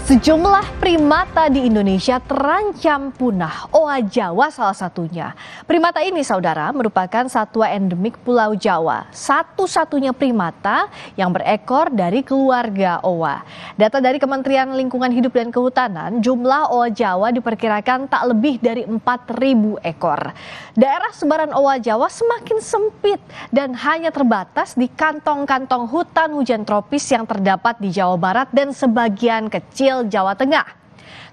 Sejumlah primata di Indonesia terancam punah, oa Jawa salah satunya. Primata ini, saudara, merupakan satwa endemik Pulau Jawa, satu-satunya primata yang berekor dari keluarga oa. Data dari Kementerian Lingkungan Hidup dan Kehutanan, jumlah oa Jawa diperkirakan tak lebih dari 4.000 ekor. Daerah sebaran oa Jawa semakin sempit dan hanya terbatas di kantong-kantong hutan hujan tropis yang terdapat di Jawa Barat dan sebagian kecil Jawa Tengah.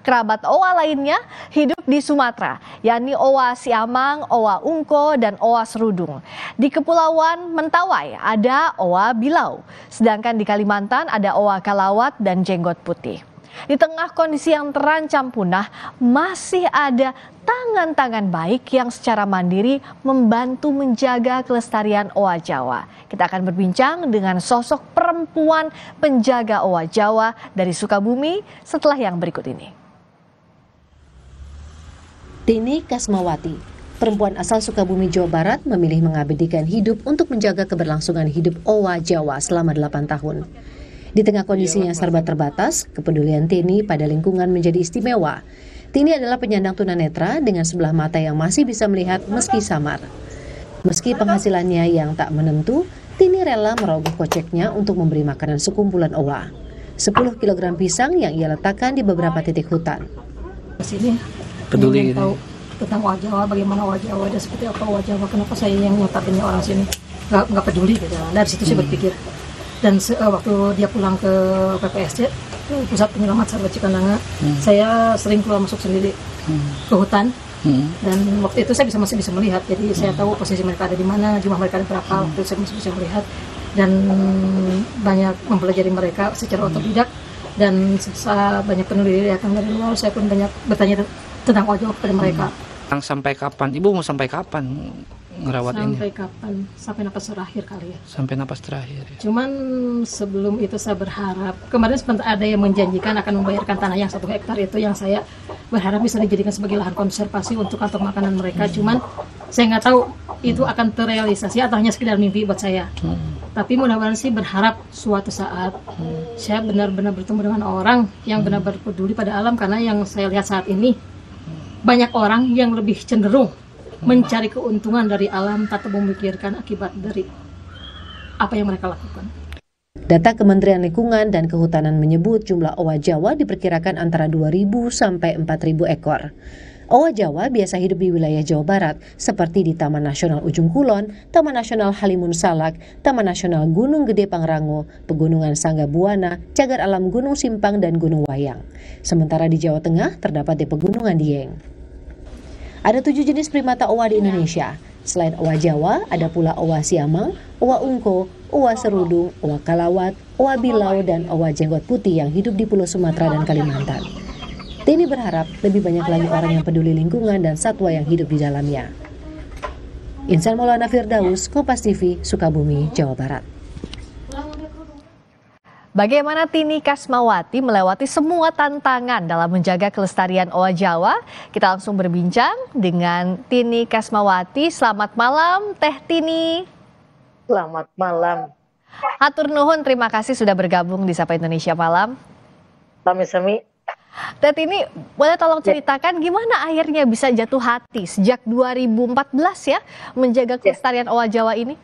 Kerabat oa lainnya hidup di Sumatera, yakni oa siamang, oa ungko, dan oa serudung. Di Kepulauan Mentawai ada oa bilau, sedangkan di Kalimantan ada oa kalawat dan jenggot putih. Di tengah kondisi yang terancam punah, masih ada tangan-tangan baik yang secara mandiri membantu menjaga kelestarian oa Jawa. Kita akan berbincang dengan sosok perempuan penjaga oa Jawa dari Sukabumi setelah yang berikut ini. Tini Kasmawati, perempuan asal Sukabumi, Jawa Barat, memilih mengabdikan hidup untuk menjaga keberlangsungan hidup oa Jawa selama 8 tahun. Di tengah kondisi yang serba terbatas, kepedulian Tini pada lingkungan menjadi istimewa. Tini adalah penyandang tunanetra dengan sebelah mata yang masih bisa melihat meski samar. Meski penghasilannya yang tak menentu, Tini rela merogoh koceknya untuk memberi makanan sekumpulan owa. 10 kg pisang yang ia letakkan di beberapa titik hutan. Sini peduli tahu tentang owa Jawa, bagaimana owa Jawa dan seperti apa owa Jawa, kenapa saya yang nyetapinnya orang sini nggak peduli gitu. Dari situ saya berpikir. Dan waktu dia pulang ke PPSC, Pusat Penyelamat Satwa Cikananga, saya sering keluar masuk sendiri ke hutan. Dan waktu itu saya masih bisa melihat, jadi saya tahu posisi mereka ada di mana, jumlah mereka ada berapa. Waktu itu saya masih bisa melihat dan banyak mempelajari mereka secara otodidak, dan banyak penelitian dari luar. Saya pun banyak bertanya tentang owa Jawa kepada mereka. Sampai kapan? Ibu mau sampai kapan ngerawat ini? Sampai kapan? Sampai napas terakhir kali ya. Sampai napas terakhir ya. Cuman sebelum itu saya berharap, kemarin sempat ada yang menjanjikan akan membayarkan tanah yang 1 hektar itu, yang saya berharap bisa dijadikan sebagai lahan konservasi untuk kantong makanan mereka. Cuman saya nggak tahu itu akan terrealisasi atau hanya sekedar mimpi buat saya. Tapi mudah-mudahan sih berharap suatu saat saya benar-benar bertemu dengan orang yang benar-benar peduli pada alam, karena yang saya lihat saat ini banyak orang yang lebih cenderung mencari keuntungan dari alam tanpa memikirkan akibat dari apa yang mereka lakukan. Data Kementerian Lingkungan dan Kehutanan menyebut jumlah owa Jawa diperkirakan antara 2.000 sampai 4.000 ekor. Owa Jawa biasa hidup di wilayah Jawa Barat seperti di Taman Nasional Ujung Kulon, Taman Nasional Halimun Salak, Taman Nasional Gunung Gede Pangrango, Pegunungan Sangga Buana, Cagar Alam Gunung Simpang, dan Gunung Wayang. Sementara di Jawa Tengah terdapat di Pegunungan Dieng. Ada 7 jenis primata owa di Indonesia. Selain owa Jawa, ada pula owa siamang, owa ungko, owa serudung, owa kalawat, owa bilau, dan owa jenggot putih yang hidup di Pulau Sumatera dan Kalimantan. Tini berharap lebih banyak lagi orang yang peduli lingkungan dan satwa yang hidup di dalamnya. Insan Maulana Firdaus, Kompas TV, Sukabumi, Jawa Barat. Bagaimana Tini Kasmawati melewati semua tantangan dalam menjaga kelestarian owa Jawa? Kita langsung berbincang dengan Tini Kasmawati. Selamat malam, Teh Tini. Selamat malam. Hatur nuhun, terima kasih sudah bergabung di Sapa Indonesia Malam. Sami-sami. Teh Tini, boleh tolong ceritakan gimana akhirnya bisa jatuh hati sejak 2014 ya menjaga kelestarian owa Jawa ini?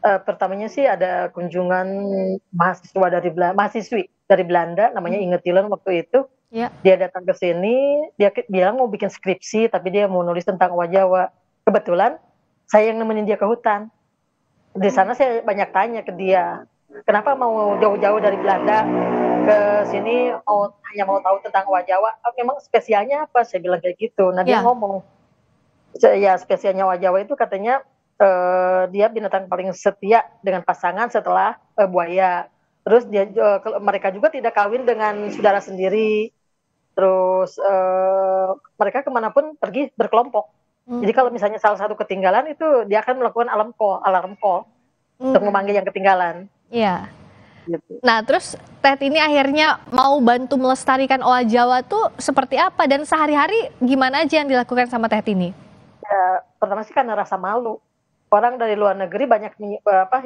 Pertamanya sih ada kunjungan mahasiswi dari Belanda, namanya Inge Tielen waktu itu. Ya. Dia datang ke sini, dia bilang mau bikin skripsi, tapi dia mau nulis tentang owa Jawa. Kebetulan saya yang nemenin dia ke hutan. Di sana saya banyak tanya ke dia, kenapa mau jauh-jauh dari Belanda ke sini hanya mau tahu tentang owa Jawa? Memang spesialnya apa? Saya bilang kayak gitu. Nah dia ngomong, ya spesialnya owa Jawa itu katanya dia binatang paling setia dengan pasangan setelah buaya. Terus mereka juga tidak kawin dengan saudara sendiri. Terus mereka kemanapun pergi berkelompok. Jadi kalau misalnya salah satu ketinggalan itu dia akan melakukan alarm call untuk memanggil yang ketinggalan. Iya. Gitu. Nah terus Teh ini akhirnya mau bantu melestarikan owa Jawa tuh seperti apa, dan sehari-hari gimana aja yang dilakukan sama Teh Tini? Ya, pertama sih karena rasa malu. Orang dari luar negeri banyak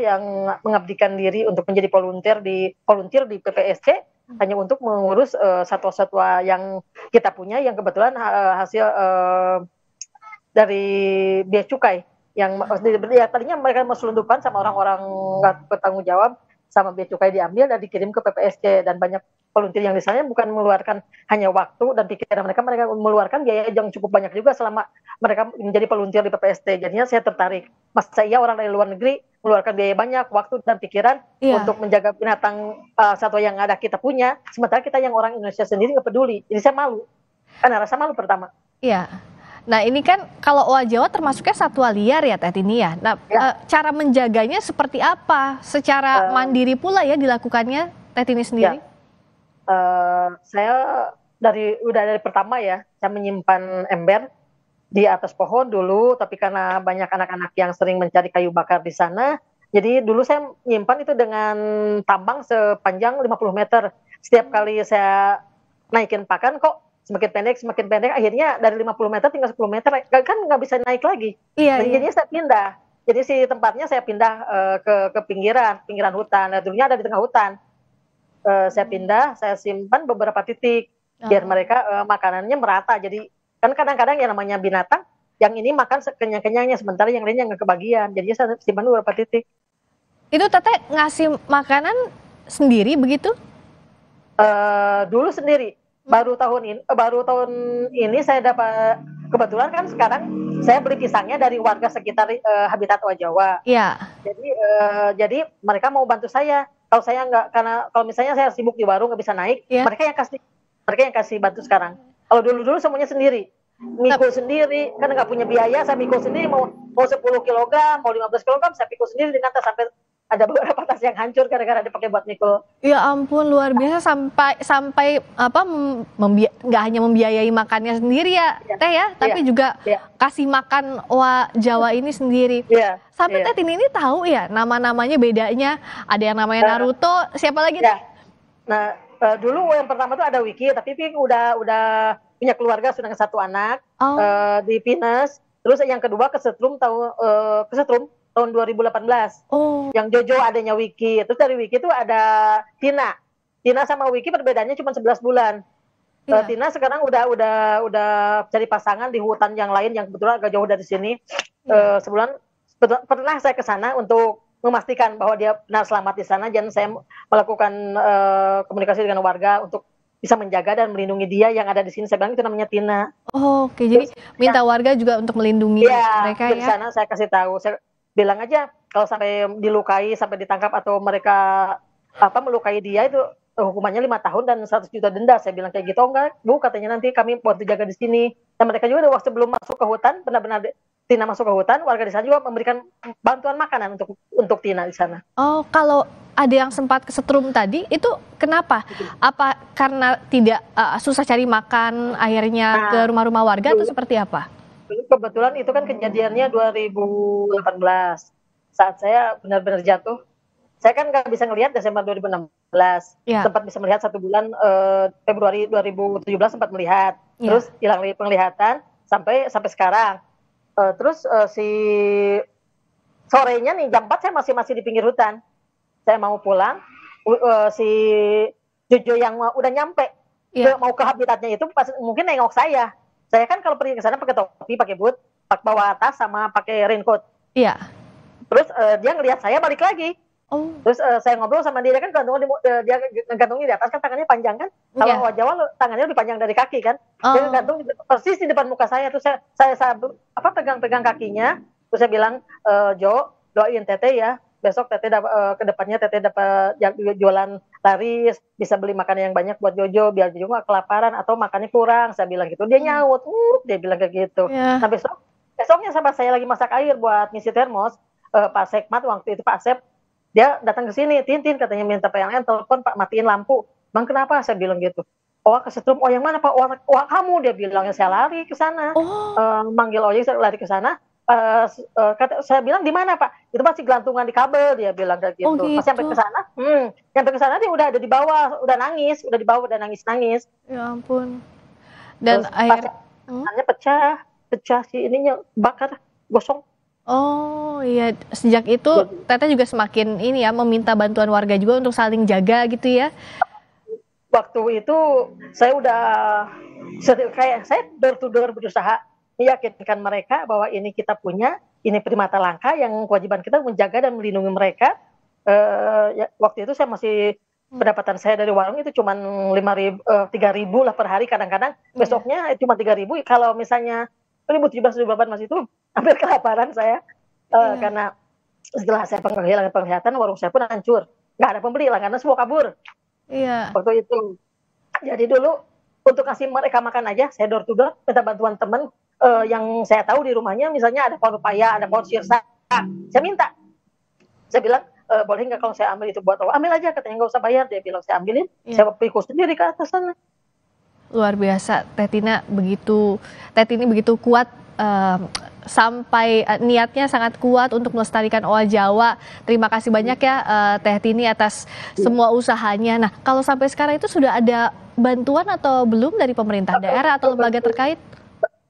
yang mengabdikan diri untuk menjadi volunteer di PPSC, hanya untuk mengurus satwa-satwa yang kita punya yang kebetulan hasil dari bea cukai yang tadinya mereka mau selundupan sama orang-orang nggak bertanggung jawab, sama bea cukai diambil dan dikirim ke PPSC, dan banyak volunteer yang di sana bukan mengeluarkan hanya waktu dan pikiran mereka mengeluarkan biaya yang cukup banyak juga selama mereka menjadi volunteer di PPSC. Jadinya saya tertarik, masa iya orang dari luar negeri mengeluarkan biaya banyak, waktu dan pikiran untuk menjaga binatang satwa yang ada kita punya, sementara kita yang orang Indonesia sendiri nggak peduli. Jadi saya malu, karena rasa malu pertama. Iya. Nah ini kan kalau owa Jawa termasuknya satwa liar ya Teh Tini ya. Nah cara menjaganya seperti apa? Secara mandiri pula ya dilakukannya Teh Tini sendiri? Saya udah dari pertama ya, saya menyimpan ember di atas pohon dulu, tapi karena banyak anak-anak yang sering mencari kayu bakar di sana, jadi dulu saya menyimpan itu dengan tambang sepanjang 50 meter. Setiap kali saya naikin pakan kok semakin pendek, akhirnya dari 50 meter tinggal 10 meter, kan nggak bisa naik lagi. Jadinya saya pindah. Jadi si tempatnya saya pindah ke pinggiran hutan. Nah, dulunya ada di tengah hutan. Saya pindah, saya simpan beberapa titik biar mereka makanannya merata. Jadi kan kadang-kadang yang namanya binatang, yang ini makan sekenyang-kenyangnya, sementara yang lainnya nggak kebagian. Jadi saya simpan beberapa titik. Itu Teteh ngasih makanan sendiri begitu? Dulu sendiri. Baru tahun ini saya dapat, kebetulan kan sekarang saya beli pisangnya dari warga sekitar Habitat Owa Jawa. Iya. Jadi mereka mau bantu saya. Kalau saya nggak, karena kalau misalnya saya sibuk di warung nggak bisa naik, mereka yang kasih bantu sekarang. Kalau dulu semuanya sendiri, mikul sendiri, kan nggak punya biaya, saya mikul sendiri, mau 10 kilogram, mau 15 kilogram, saya pikul sendiri dengan tas, sampai ada beberapa tas yang hancur gara-gara dipakai buat mikul. Ya ampun, luar biasa, sampai apa nggak hanya membiayai makannya sendiri ya Teh ya, tapi juga kasih makan owa Jawa ini sendiri. Sampai Teh Tini ini tahu ya nama-namanya bedanya, ada yang namanya Naruto, siapa lagi Teh? Nah, dulu yang pertama tuh ada Wiki, tapi Wiki udah punya keluarga, sudah dengan 1 anak di Pinus. Terus yang kedua Kesetrum tahun 2018. Yang Jojo adanya Wiki. Terus dari Wiki itu ada Tina. Tina sama Wiki perbedaannya cuma 11 bulan. Tina sekarang udah cari pasangan di hutan yang lain yang kebetulan agak jauh dari sini. Sebulan pernah saya ke sana untuk memastikan bahwa dia benar selamat di sana, dan saya melakukan komunikasi dengan warga untuk bisa menjaga dan melindungi dia yang ada di sini. Saya bilang itu namanya Tina. Oke, jadi minta warga juga untuk melindungi mereka ya. Di sana saya kasih tahu, saya bilang aja kalau sampai dilukai, sampai ditangkap atau mereka melukai dia, itu hukumannya 5 tahun dan 100 juta denda. Saya bilang kayak gitu. Enggak Bu, katanya nanti kami bantu jaga di sini. Dan mereka juga waktu sebelum masuk ke hutan, benar-benar Tina masuk ke hutan, warga di sana juga memberikan bantuan makanan untuk Tina di sana. Oh, kalau ada yang sempat kesetrum tadi, itu kenapa? Apa karena tidak susah cari makan, akhirnya ke rumah-rumah warga atau seperti apa? Kebetulan itu kan kejadiannya 2018, saat saya benar-benar jatuh. Saya kan nggak bisa ngelihat Desember 2016, sempat bisa melihat 1 bulan, Februari 2017 sempat melihat, terus hilang penglihatan sampai sekarang. Terus si sorenya nih jam 4 saya masih di pinggir hutan. Saya mau pulang, si Jojo yang udah nyampe mau ke habitatnya itu mungkin nengok saya. Saya kan kalau pergi ke sana pakai topi, pakai boot, bawa tas sama pakai raincoat. Terus dia ngelihat saya balik lagi. Terus saya ngobrol sama dia, kan dia gantungnya di atas, kan tangannya panjang kan. Kalau owa Jawa tangannya lebih panjang dari kaki kan. Dia gantung persis di depan muka saya. Terus saya pegang kakinya. Terus saya bilang, Jo, doain Teteh ya. Besok Teteh ke depannya Teteh dapat jualan laris, bisa beli makanan yang banyak buat Jojo, biar Jojo nggak kelaparan atau makannya kurang. Saya bilang gitu. Dia nyaut, dia bilang kayak gitu. Nah besoknya sahabat saya lagi masak air buat ngisi termos, Pak Sekmat waktu itu, Pak Sep, dia datang ke sini, Tintin katanya minta PLN, telepon Pak, matiin lampu. Bang kenapa? Saya bilang gitu. Owa kesetrum. Oh yang mana Pak? Owa kamu, dia bilangnya. Saya lari ke sana, manggil ojek, saya lari ke sana. Saya bilang di mana Pak? Itu masih gelantungan di kabel, dia bilang kayak gitu. Pas sampai ke sana, sampai ke sana dia udah ada di bawah, udah nangis, udah di bawah, udah nangis. Ya ampun. Dan akhirnya pecah si ininya, bakar, gosong. Oh iya, sejak itu Teteh juga semakin ini ya, meminta bantuan warga juga untuk saling jaga gitu ya. waktu itu saya udah kayak saya door to door berusaha meyakinkan mereka bahwa ini kita punya, ini primata langka yang kewajiban kita menjaga dan melindungi mereka. Ya, waktu itu saya masih pendapatan saya dari warung itu cuma 3.000 lah per hari, kadang-kadang besoknya cuma 3.000. Kalau misalnya 2017-2018 masih itu hampir kelaparan saya, karena setelah saya kehilangan penglihatan, warung saya pun hancur, nggak ada pembeli lah karena semua kabur waktu itu. Jadi dulu untuk kasih mereka makan aja saya door to door minta bantuan teman yang saya tahu di rumahnya, misalnya ada pohon pepaya, ada pohon sirsa, saya minta, saya bilang boleh nggak kalau saya ambil itu buat ambil aja, katanya nggak usah bayar, dia bilang. Saya ambilin, saya pikul sendiri ke atas sana. Luar biasa, Teh Tini begitu kuat, sampai niatnya sangat kuat untuk melestarikan owa Jawa. Terima kasih banyak ya Teh Tini atas semua usahanya. Nah, kalau sampai sekarang itu sudah ada bantuan atau belum dari pemerintah daerah atau lembaga terkait?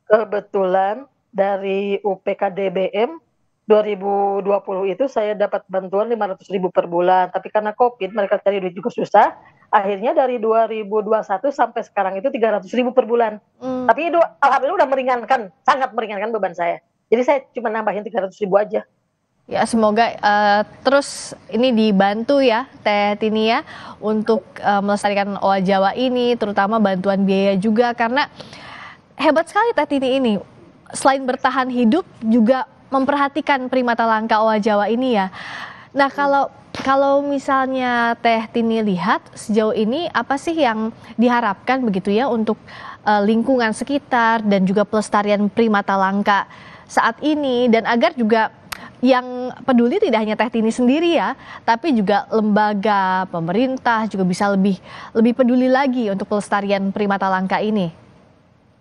Kebetulan dari UPKDBM 2020 itu saya dapat bantuan 500.000 per bulan, tapi karena COVID mereka cari duit juga susah. Akhirnya dari 2021 sampai sekarang itu 300.000 per bulan. Tapi itu alhamdulillah udah meringankan, sangat meringankan beban saya. Jadi saya cuma nambahin 300.000 aja. Ya, semoga terus ini dibantu ya Teh Tini ya untuk melestarikan owa Jawa ini, terutama bantuan biaya juga, karena hebat sekali Teh Tini ini. Selain bertahan hidup juga memperhatikan primata langka owa Jawa ini ya. Nah, kalau misalnya Teh Tini lihat sejauh ini apa sih yang diharapkan begitu ya untuk lingkungan sekitar dan juga pelestarian primata langka saat ini, dan agar juga yang peduli tidak hanya Teh Tini sendiri ya, tapi juga lembaga pemerintah juga bisa lebih peduli lagi untuk pelestarian primata langka ini.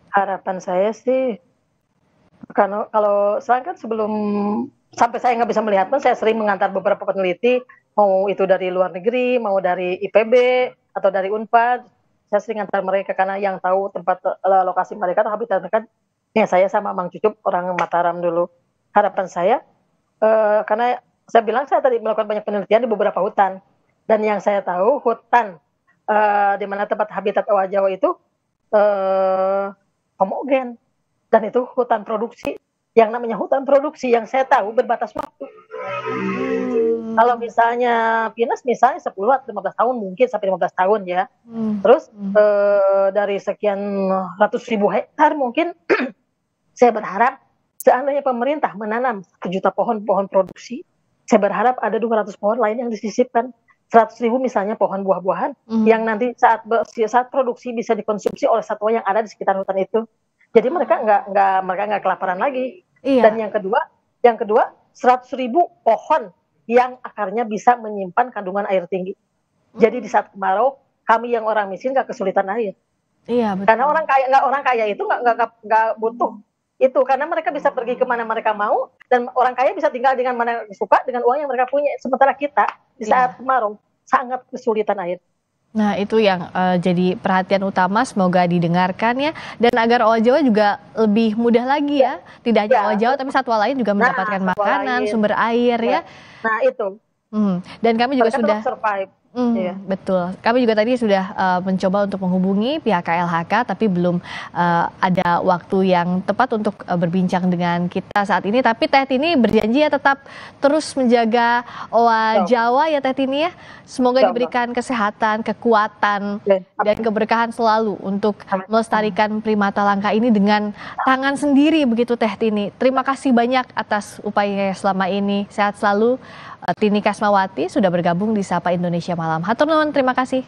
Harapan saya sih, karena kalau saya kan sebelum sampai saya nggak bisa melihat pun saya sering mengantar beberapa peneliti, mau itu dari luar negeri, mau dari IPB atau dari Unpad, saya sering antar mereka karena yang tahu tempat lokasi mereka atau habitat mereka. Ya, saya sama Mang Cucup orang Mataram dulu. Harapan saya, karena saya bilang saya tadi melakukan banyak penelitian di beberapa hutan, dan yang saya tahu hutan di mana tempat habitat owa Jawa itu homogen, dan itu hutan produksi. Yang namanya hutan produksi yang saya tahu berbatas waktu. Kalau misalnya pinus misalnya 10 atau 15 tahun, mungkin sampai 15 tahun ya. Terus dari sekian ratus ribu hektar mungkin saya berharap seandainya pemerintah menanam 1 juta pohon produksi, saya berharap ada 200 pohon lain yang disisipkan. 100.000 misalnya pohon buah-buahan yang nanti saat produksi bisa dikonsumsi oleh satwa yang ada di sekitar hutan itu. Jadi mereka nggak kelaparan lagi. Iya. Dan yang kedua 100.000 pohon yang akarnya bisa menyimpan kandungan air tinggi. Jadi di saat kemarau kami yang orang miskin nggak kesulitan air. Iya, betul. Karena orang kaya itu nggak butuh itu, karena mereka bisa pergi kemana mereka mau, dan orang kaya bisa tinggal dengan mana suka dengan uang yang mereka punya. Sementara kita di saat kemarau sangat kesulitan air. Nah, itu yang jadi perhatian utama, semoga didengarkan ya, dan agar owa Jawa juga lebih mudah lagi ya, tidak hanya owa Jawa tapi satwa lain juga mendapatkan makanan, sumber air ya. Nah itu. Dan kami juga mereka sudah survive. Betul. Kami juga tadi sudah mencoba untuk menghubungi pihak KLHK, tapi belum ada waktu yang tepat untuk berbincang dengan kita saat ini. Tapi Teh Tini berjanji ya tetap terus menjaga owa Jawa ya Teh Tini ya. Semoga diberikan kesehatan, kekuatan, dan keberkahan selalu untuk melestarikan primata langka ini dengan tangan sendiri begitu Teh Tini. Terima kasih banyak atas upayanya selama ini. Sehat selalu. Tini Kasmawati sudah bergabung di Sapa Indonesia Malam. Hatur nuhun, terima kasih.